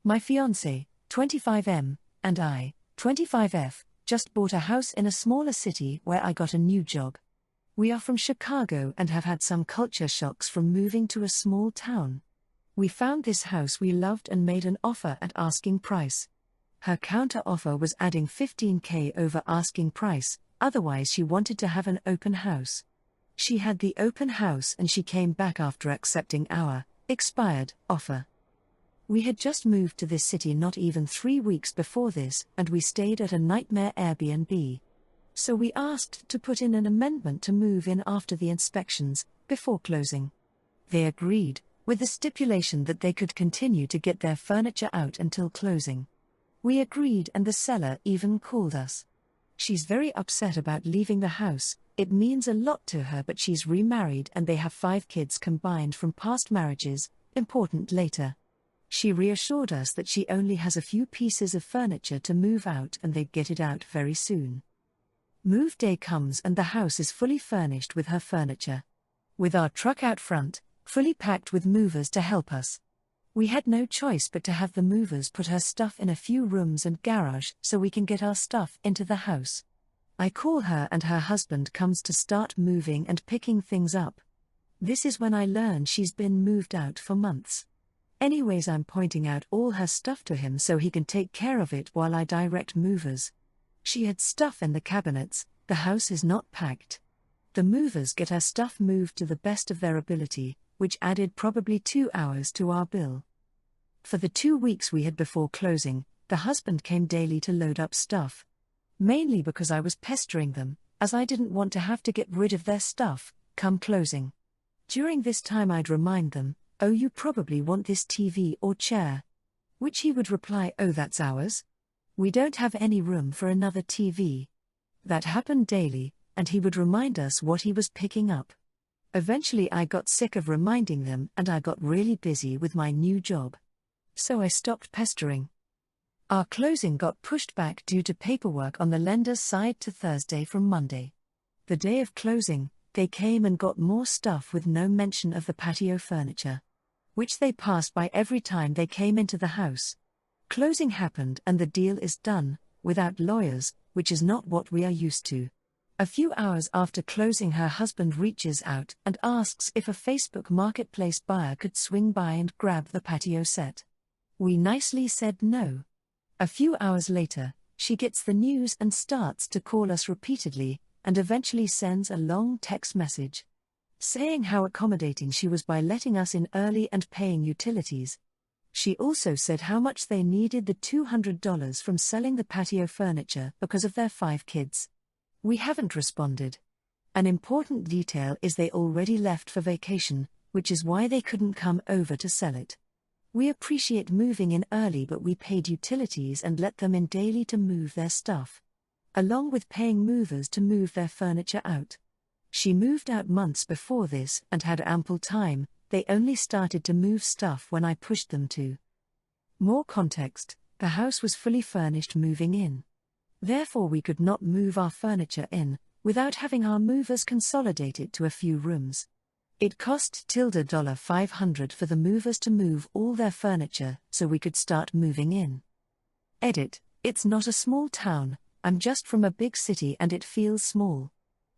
My fiancé, 25M, and I, 25F, just bought a house in a smaller city where I got a new job. We are from Chicago and have had some culture shocks from moving to a small town. We found this house we loved and made an offer at asking price. Her counter offer was adding $15,000 over asking price, otherwise she wanted to have an open house. She had the open house and she came back after accepting our expired offer. We had just moved to this city not even 3 weeks before this, and we stayed at a nightmare Airbnb. So we asked to put in an amendment to move in after the inspections, before closing. They agreed, with the stipulation that they could continue to get their furniture out until closing. We agreed and the seller even called us. She's very upset about leaving the house. It means a lot to her, but she's remarried and they have 5 kids combined from past marriages, important later. She reassured us that she only has a few pieces of furniture to move out and they'd get it out very soon. Move day comes and the house is fully furnished with her furniture. With our truck out front, fully packed with movers to help us. We had no choice but to have the movers put her stuff in a few rooms and garage so we can get our stuff into the house. I call her and her husband comes to start moving and picking things up. This is when I learn she's been moved out for months. Anyways, I'm pointing out all her stuff to him so he can take care of it while I direct movers. She had stuff in the cabinets, the house is not packed. The movers get her stuff moved to the best of their ability, which added probably 2 hours to our bill. For the 2 weeks we had before closing, the husband came daily to load up stuff. Mainly because I was pestering them, as I didn't want to have to get rid of their stuff, come closing. During this time I'd remind them, "Oh, you probably want this TV or chair." Which he would reply, "Oh, that's ours. We don't have any room for another TV." That happened daily, and he would remind us what he was picking up. Eventually I got sick of reminding them and I got really busy with my new job. So I stopped pestering. Our closing got pushed back due to paperwork on the lender's side to Thursday from Monday. The day of closing, they came and got more stuff with no mention of the patio furniture, which they passed by every time they came into the house. Closing happened and the deal is done, without lawyers, which is not what we are used to. A few hours after closing, her husband reaches out and asks if a Facebook Marketplace buyer could swing by and grab the patio set. We nicely said no. A few hours later, she gets the news and starts to call us repeatedly, and eventually sends a long text message saying how accommodating she was by letting us in early and paying utilities. She also said how much they needed the $200 from selling the patio furniture because of their 5 kids. We haven't responded. An important detail is they already left for vacation, which is why they couldn't come over to sell it. We appreciate moving in early, but we paid utilities and let them in daily to move their stuff, along with paying movers to move their furniture out. She moved out months before this and had ample time. They only started to move stuff when I pushed them to. More context, the house was fully furnished moving in. Therefore we could not move our furniture in, without having our movers consolidate it to a few rooms. It cost $500 for the movers to move all their furniture so we could start moving in. Edit, it's not a small town, I'm just from a big city and it feels small.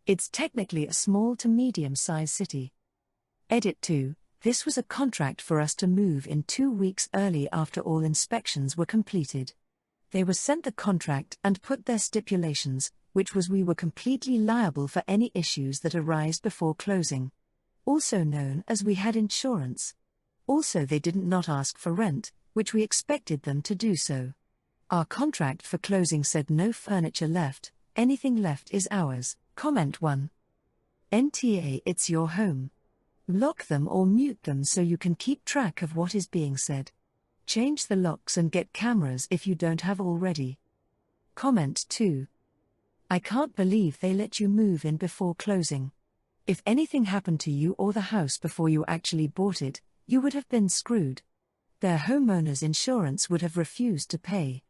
It's technically a small to medium-sized city. Edit 2, this was a contract for us to move in 2 weeks early after all inspections were completed. They were sent the contract and put their stipulations, which was we were completely liable for any issues that arise before closing. Also known as we had insurance. Also they didn't not ask for rent, which we expected them to do so. Our contract for closing said no furniture left, anything left is ours. Comment 1. NTA, it's your home. Lock them or mute them so you can keep track of what is being said. Change the locks and get cameras if you don't have already. Comment 2. I can't believe they let you move in before closing. If anything happened to you or the house before you actually bought it, you would have been screwed. Their homeowner's insurance would have refused to pay.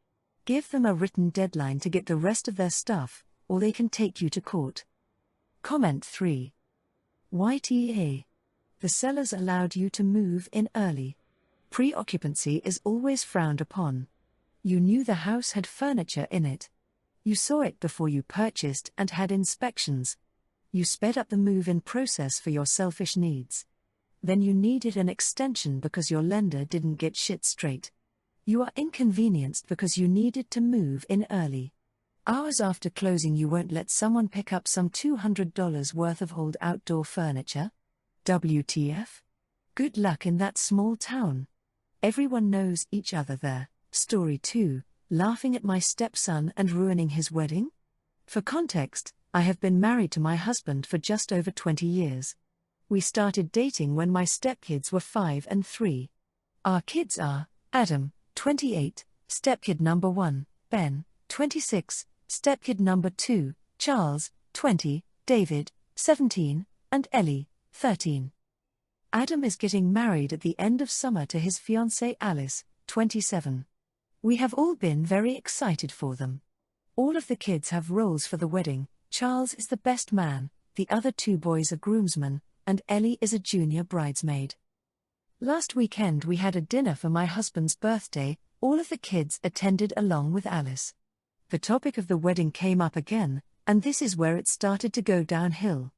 Give them a written deadline to get the rest of their stuff, or they can take you to court. Comment 3. YTA. The sellers allowed you to move in early. Pre-occupancy is always frowned upon. You knew the house had furniture in it. You saw it before you purchased and had inspections. You sped up the move-in process for your selfish needs. Then you needed an extension because your lender didn't get shit straight. You are inconvenienced because you needed to move in early. Hours after closing, you won't let someone pick up some $200 worth of old outdoor furniture? WTF? Good luck in that small town. Everyone knows each other there. Story 2, laughing at my stepson and ruining his wedding? For context, I have been married to my husband for just over 20 years. We started dating when my stepkids were 5 and 3. Our kids are Adam, 28, stepkid number 1, Ben, 26, stepkid number 2, Charles, 20, David, 17, and Ellie, 13. Adam is getting married at the end of summer to his fiancée Alice, 27. We have all been very excited for them. All of the kids have roles for the wedding. Charles is the best man, the other 2 boys are groomsmen, and Ellie is a junior bridesmaid. Last weekend we had a dinner for my husband's birthday. All of the kids attended along with Alice. The topic of the wedding came up again, and this is where it started to go downhill.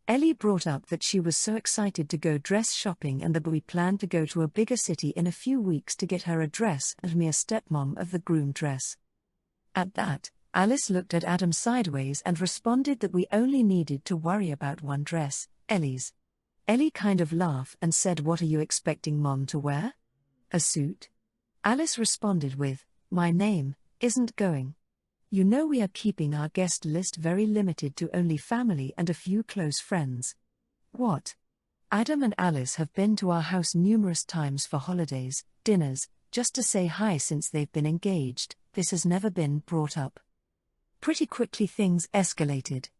Ellie brought up that she was so excited to go dress shopping and that we planned to go to a bigger city in a few weeks to get her a dress and me a stepmom of the groom dress. At that, Alice looked at Adam sideways and responded that we only needed to worry about one dress, Ellie's. Ellie kind of laughed and said, "What are you expecting Mom to wear? A suit?" Alice responded with, "My name isn't going. You know we are keeping our guest list very limited to only family and a few close friends." What? Adam and Alice have been to our house numerous times for holidays, dinners, just to say hi since they've been engaged. This has never been brought up. Pretty quickly things escalated.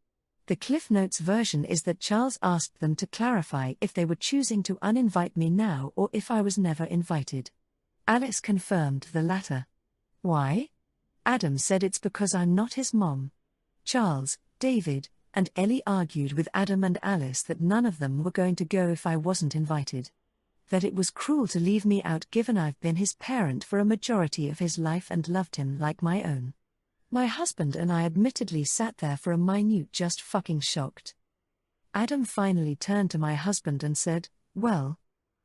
The Cliff Notes version is that Charles asked them to clarify if they were choosing to uninvite me now or if I was never invited. Alice confirmed the latter. Why? Adam said it's because I'm not his mom. Charles, David, and Ellie argued with Adam and Alice that none of them were going to go if I wasn't invited. That it was cruel to leave me out given I've been his parent for a majority of his life and loved him like my own. My husband and I admittedly sat there for a minute just fucking shocked. Adam finally turned to my husband and said, "Well."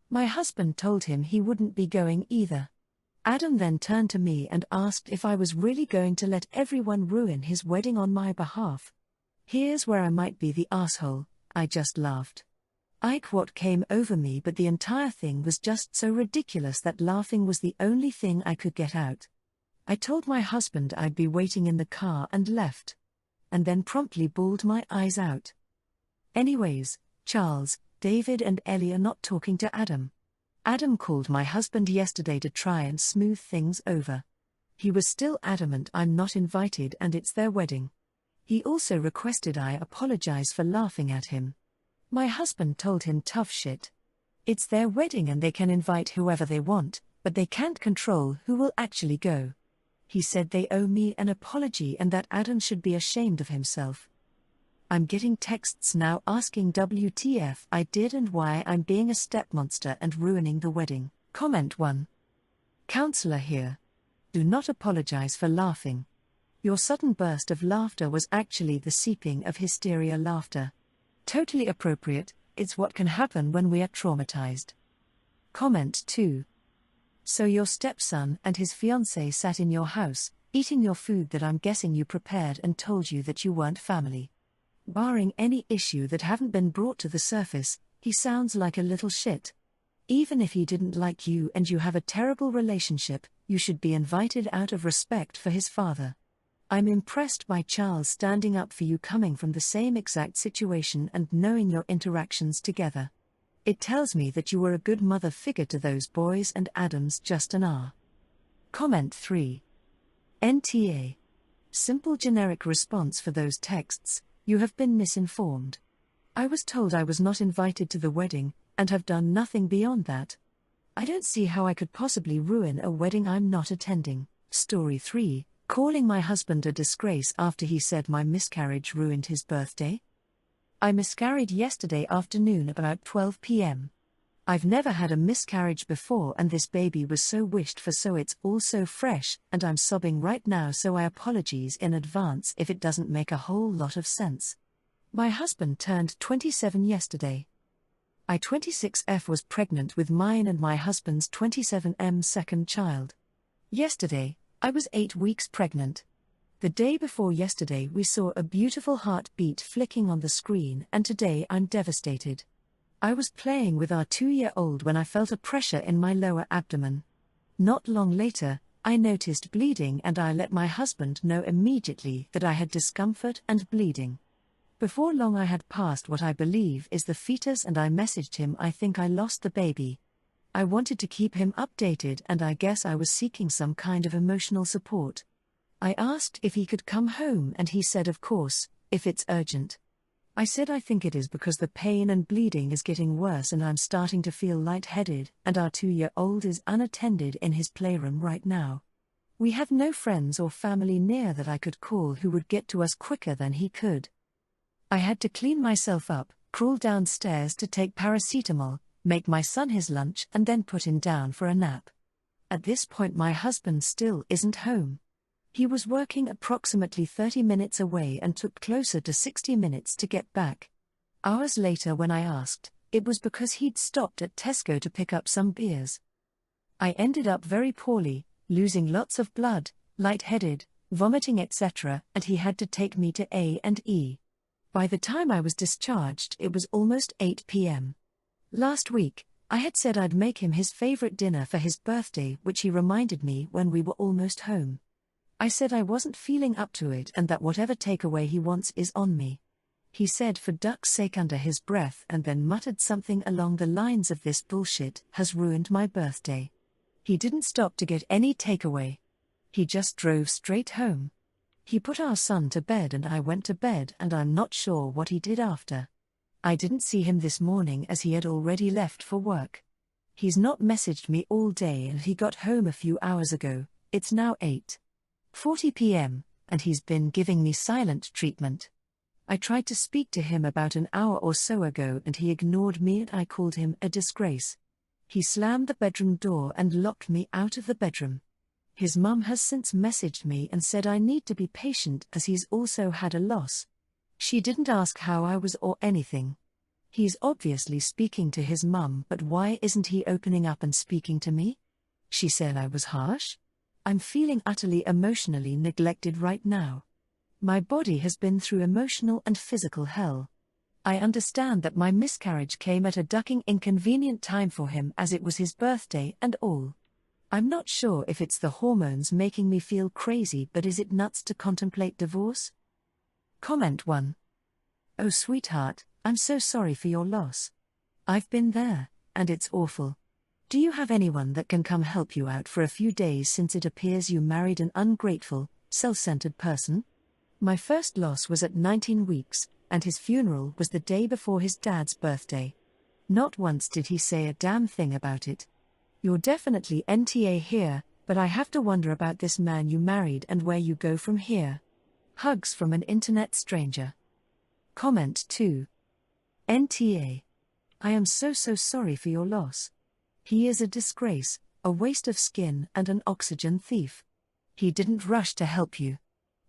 My husband told him he wouldn't be going either. Adam then turned to me and asked if I was really going to let everyone ruin his wedding on my behalf. Here's where I might be the asshole. I just laughed. What came over me, but the entire thing was just so ridiculous that laughing was the only thing I could get out. I told my husband I'd be waiting in the car and left. And then promptly bawled my eyes out. Anyways, Charles, David and Ellie are not talking to Adam. Adam called my husband yesterday to try and smooth things over. He was still adamant I'm not invited and it's their wedding. He also requested I apologize for laughing at him. My husband told him tough shit. It's their wedding and they can invite whoever they want, but they can't control who will actually go. He said they owe me an apology and that Adam should be ashamed of himself. I'm getting texts now asking WTF I did and why I'm being a stepmonster and ruining the wedding. Comment 1. Counselor here. Do not apologize for laughing. Your sudden burst of laughter was actually the seeping of hysteria laughter. Totally appropriate, it's what can happen when we are traumatized. Comment 2. So your stepson and his fiancée sat in your house, eating your food that I'm guessing you prepared and told you that you weren't family. Barring any issue that haven't been brought to the surface, he sounds like a little shit. Even if he didn't like you and you have a terrible relationship, you should be invited out of respect for his father. I'm impressed by Charles standing up for you coming from the same exact situation and knowing your interactions together. It tells me that you were a good mother figure to those boys and Adam's just an R. Comment 3. NTA. Simple generic response for those texts. You have been misinformed. I was told I was not invited to the wedding, and have done nothing beyond that. I don't see how I could possibly ruin a wedding I'm not attending. Story 3, calling my husband a disgrace after he said my miscarriage ruined his birthday. I miscarried yesterday afternoon about 12 p.m. I've never had a miscarriage before and this baby was so wished for, so it's all so fresh, and I'm sobbing right now, so I apologize in advance if it doesn't make a whole lot of sense. My husband turned 27 yesterday. I 26F was pregnant with mine and my husband's 27M second child. Yesterday, I was 8 weeks pregnant. The day before yesterday we saw a beautiful heartbeat flicking on the screen, and today I'm devastated. I was playing with our 2-year-old when I felt a pressure in my lower abdomen. Not long later, I noticed bleeding and I let my husband know immediately that I had discomfort and bleeding. Before long I had passed what I believe is the fetus and I messaged him, I think I lost the baby. I wanted to keep him updated and I guess I was seeking some kind of emotional support. I asked if he could come home and he said of course, if it's urgent. I said I think it is because the pain and bleeding is getting worse and I'm starting to feel lightheaded and our 2-year-old is unattended in his playroom right now. We have no friends or family near that I could call who would get to us quicker than he could. I had to clean myself up, crawl downstairs to take paracetamol, make my son his lunch and then put him down for a nap. At this point my husband still isn't home. He was working approximately 30 minutes away and took closer to 60 minutes to get back. Hours later when I asked, it was because he'd stopped at Tesco to pick up some beers. I ended up very poorly, losing lots of blood, lightheaded, vomiting etc., and he had to take me to A&E. By the time I was discharged it was almost 8 p.m. Last week, I had said I'd make him his favorite dinner for his birthday, which he reminded me when we were almost home. I said I wasn't feeling up to it and that whatever takeaway he wants is on me. He said for duck's sake under his breath and then muttered something along the lines of this bullshit has ruined my birthday. He didn't stop to get any takeaway. He just drove straight home. He put our son to bed and I went to bed and I'm not sure what he did after. I didn't see him this morning as he had already left for work. He's not messaged me all day and he got home a few hours ago. It's now 8:40 p.m., and he's been giving me silent treatment. I tried to speak to him about an hour or so ago and he ignored me and I called him a disgrace. He slammed the bedroom door and locked me out of the bedroom. His mum has since messaged me and said I need to be patient as he's also had a loss. She didn't ask how I was or anything. He's obviously speaking to his mum, but why isn't he opening up and speaking to me? She said I was harsh? I'm feeling utterly emotionally neglected right now. My body has been through emotional and physical hell. I understand that my miscarriage came at a ducking inconvenient time for him as it was his birthday and all. I'm not sure if it's the hormones making me feel crazy, but is it nuts to contemplate divorce? Comment 1. Oh sweetheart, I'm so sorry for your loss. I've been there, and it's awful. Do you have anyone that can come help you out for a few days since it appears you married an ungrateful, self-centered person? My first loss was at 19 weeks, and his funeral was the day before his dad's birthday. Not once did he say a damn thing about it. You're definitely NTA here, but I have to wonder about this man you married and where you go from here. Hugs from an internet stranger. Comment 2. NTA. I am so sorry for your loss. He is a disgrace, a waste of skin and an oxygen thief. He didn't rush to help you.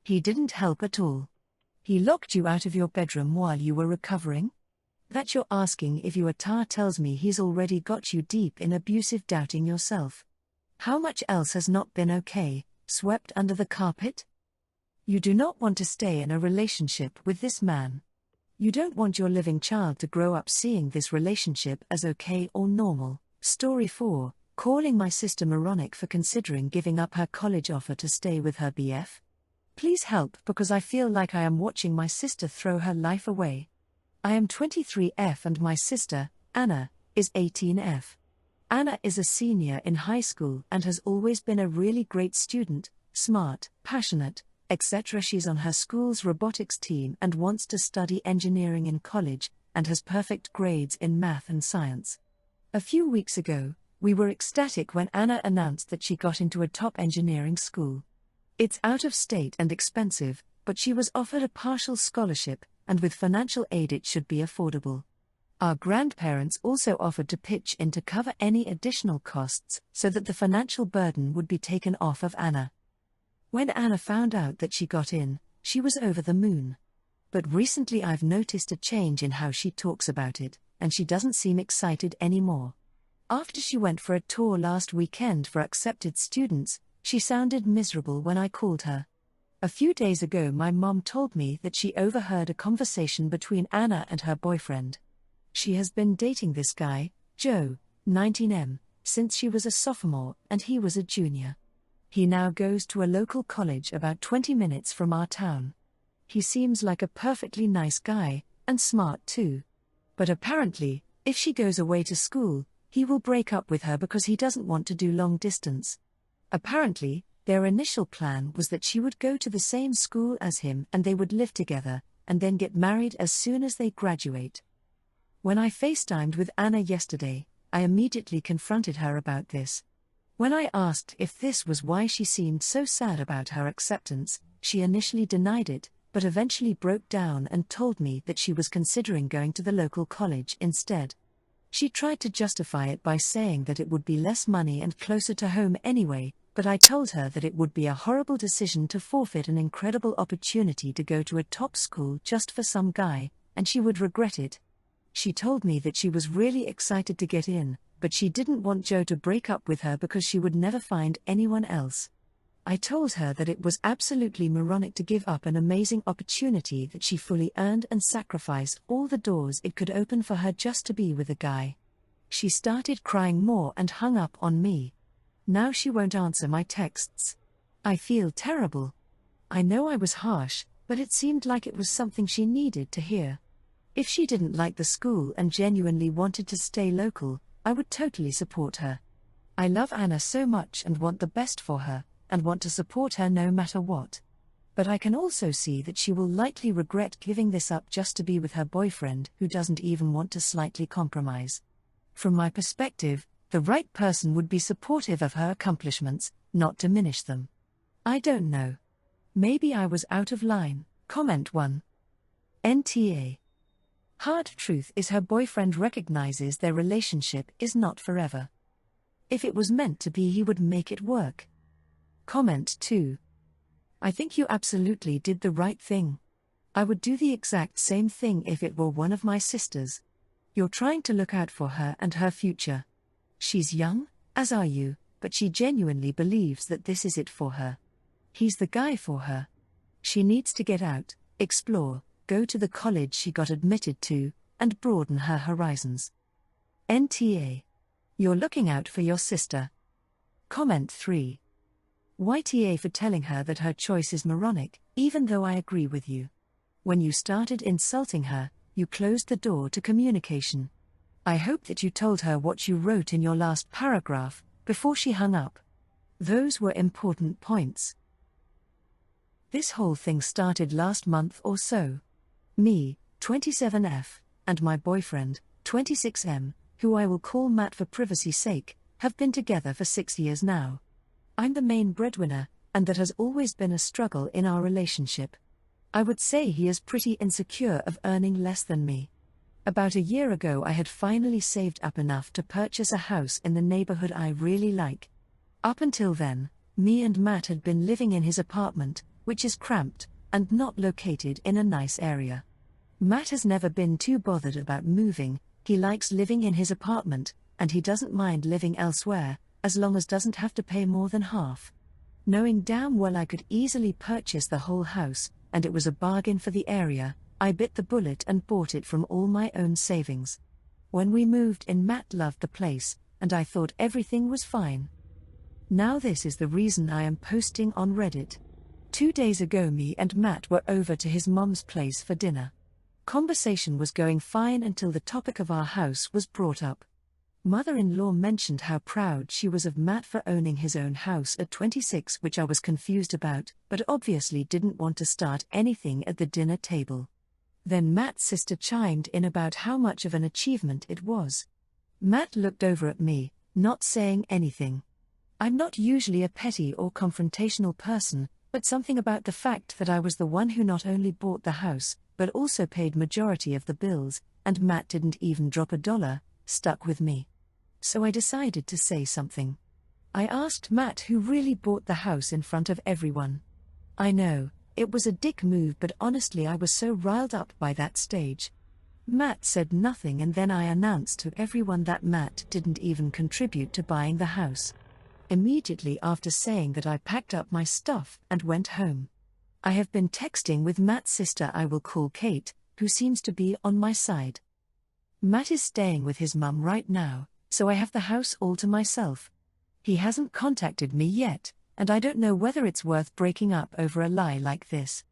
He didn't help at all. He locked you out of your bedroom while you were recovering? That you're asking if you are tells me he's already got you deep in abusive doubting yourself. How much else has not been okay, swept under the carpet? You do not want to stay in a relationship with this man. You don't want your living child to grow up seeing this relationship as okay or normal. Story 4, calling my sister moronic for considering giving up her college offer to stay with her BF. Please help because I feel like I am watching my sister throw her life away. I am 23F and my sister, Anna, is 18F. Anna is a senior in high school and has always been a really great student, smart, passionate, etc. She's on her school's robotics team and wants to study engineering in college, and has perfect grades in math and science. A few weeks ago, we were ecstatic when Anna announced that she got into a top engineering school. It's out of state and expensive, but she was offered a partial scholarship, and with financial aid it should be affordable. Our grandparents also offered to pitch in to cover any additional costs so that the financial burden would be taken off of Anna. When Anna found out that she got in, she was over the moon. But recently I've noticed a change in how she talks about it, and she doesn't seem excited anymore. After she went for a tour last weekend for accepted students, she sounded miserable when I called her. A few days ago my mom told me that she overheard a conversation between Anna and her boyfriend. She has been dating this guy, Joe, 19M, since she was a sophomore and he was a junior. He now goes to a local college about 20 minutes from our town. He seems like a perfectly nice guy, and smart too. But apparently, if she goes away to school, he will break up with her because he doesn't want to do long distance. Apparently, their initial plan was that she would go to the same school as him and they would live together, and then get married as soon as they graduate. When I FaceTimed with Anna yesterday, I immediately confronted her about this. When I asked if this was why she seemed so sad about her acceptance, she initially denied it, but eventually broke down and told me that she was considering going to the local college instead. She tried to justify it by saying that it would be less money and closer to home anyway, but I told her that it would be a horrible decision to forfeit an incredible opportunity to go to a top school just for some guy, and she would regret it. She told me that she was really excited to get in, but she didn't want Joe to break up with her because she would never find anyone else. I told her that it was absolutely moronic to give up an amazing opportunity that she fully earned and sacrifice all the doors it could open for her just to be with a guy. She started crying more and hung up on me. Now she won't answer my texts. I feel terrible. I know I was harsh, but it seemed like it was something she needed to hear. If she didn't like the school and genuinely wanted to stay local, I would totally support her. I love Anna so much and want the best for her, and want to support her no matter what. But I can also see that she will likely regret giving this up just to be with her boyfriend who doesn't even want to slightly compromise. From my perspective, the right person would be supportive of her accomplishments, not diminish them. I don't know. Maybe I was out of line. Comment 1. NTA. Hard truth is her boyfriend recognizes their relationship is not forever. If it was meant to be, he would make it work. Comment 2. I think you absolutely did the right thing. I would do the exact same thing if it were one of my sisters. You're trying to look out for her and her future. She's young, as are you, but she genuinely believes that this is it for her. He's the guy for her. She needs to get out, explore, go to the college she got admitted to, and broaden her horizons. NTA. You're looking out for your sister. Comment 3. YTA for telling her that her choice is moronic, even though I agree with you. When you started insulting her, you closed the door to communication. I hope that you told her what you wrote in your last paragraph, before she hung up. Those were important points. This whole thing started last month or so. Me, 27F, and my boyfriend, 26M, who I will call Matt for privacy's sake, have been together for 6 years now. I'm the main breadwinner, and that has always been a struggle in our relationship. I would say he is pretty insecure of earning less than me. About a year ago I had finally saved up enough to purchase a house in the neighborhood I really like. Up until then, me and Matt had been living in his apartment, which is cramped, and not located in a nice area. Matt has never been too bothered about moving, he likes living in his apartment, and he doesn't mind living elsewhere, as long as doesn't have to pay more than half. Knowing damn well I could easily purchase the whole house, and it was a bargain for the area, I bit the bullet and bought it from all my own savings. When we moved in, Matt loved the place, and I thought everything was fine. Now this is the reason I am posting on Reddit. 2 days ago me and Matt were over to his mom's place for dinner. Conversation was going fine until the topic of our house was brought up. Mother-in-law mentioned how proud she was of Matt for owning his own house at 26, which I was confused about, but obviously didn't want to start anything at the dinner table. Then Matt's sister chimed in about how much of an achievement it was. Matt looked over at me, not saying anything. I'm not usually a petty or confrontational person, but something about the fact that I was the one who not only bought the house, but also paid majority of the bills, and Matt didn't even drop $1, stuck with me. So I decided to say something. I asked Matt who really bought the house in front of everyone. I know, it was a dick move, but honestly I was so riled up by that stage. Matt said nothing, and then I announced to everyone that Matt didn't even contribute to buying the house. Immediately after saying that, I packed up my stuff and went home. I have been texting with Matt's sister, I will call Kate, who seems to be on my side. Matt is staying with his mum right now, so I have the house all to myself. He hasn't contacted me yet, and I don't know whether it's worth breaking up over a lie like this.